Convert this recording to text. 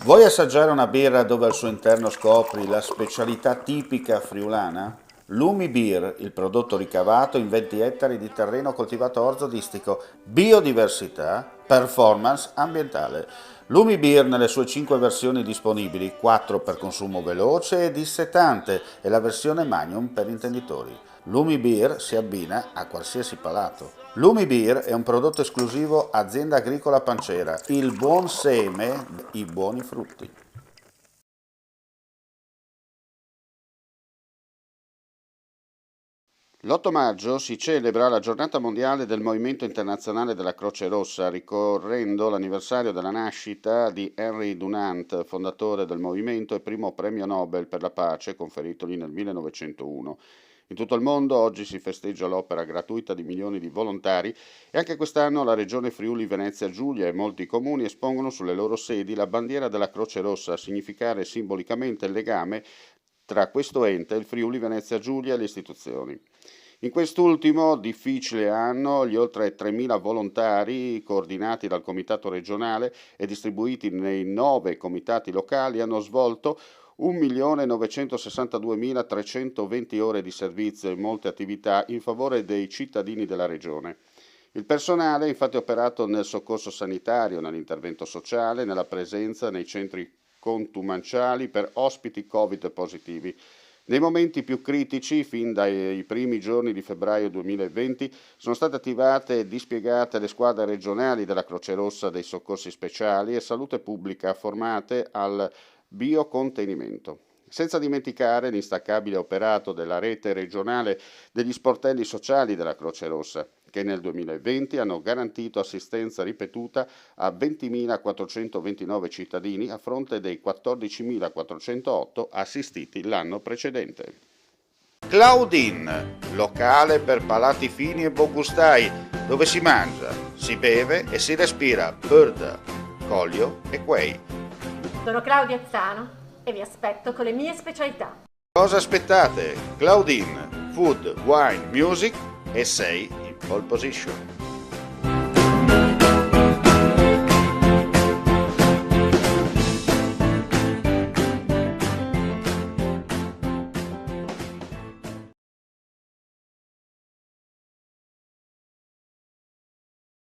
Vuoi assaggiare una birra dove al suo interno scopri la specialità tipica friulana? Lumi Beer, il prodotto ricavato in 20 ettari di terreno coltivato orzodistico, biodiversità, performance ambientale. Lumi Beer nelle sue 5 versioni disponibili, 4 per consumo veloce e dissetante e la versione Magnum per intenditori. Lumi Beer si abbina a qualsiasi palato. Lumi Beer è un prodotto esclusivo Azienda Agricola Pancera, il buon seme, i buoni frutti. L'8 maggio si celebra la giornata mondiale del Movimento Internazionale della Croce Rossa, ricorrendo l'anniversario della nascita di Henry Dunant, fondatore del movimento e primo premio Nobel per la pace conferitogli nel 1901. In tutto il mondo oggi si festeggia l'opera gratuita di milioni di volontari e anche quest'anno la regione Friuli Venezia Giulia e molti comuni espongono sulle loro sedi la bandiera della Croce Rossa a significare simbolicamente il legame tra questo ente, il Friuli Venezia Giulia e le istituzioni. In quest'ultimo difficile anno, gli oltre 3.000 volontari, coordinati dal Comitato regionale e distribuiti nei 9 comitati locali, hanno svolto 1.962.320 ore di servizio e molte attività in favore dei cittadini della regione. Il personale è infatti operato nel soccorso sanitario, nell'intervento sociale, nella presenza nei centri contumaciali per ospiti Covid positivi. Nei momenti più critici, fin dai primi giorni di febbraio 2020, sono state attivate e dispiegate le squadre regionali della Croce Rossa dei soccorsi speciali e salute pubblica formate al biocontenimento. Senza dimenticare l'instancabile operato della rete regionale degli sportelli sociali della Croce Rossa, che nel 2020 hanno garantito assistenza ripetuta a 20.429 cittadini a fronte dei 14.408 assistiti l'anno precedente. Claudine, locale per palati fini e buongustai, dove si mangia, si beve e si respira bird, Collio e Quay. Sono Claudia Azzano e vi aspetto con le mie specialità. Cosa aspettate? Claudine, food, wine, music e sei in pole position.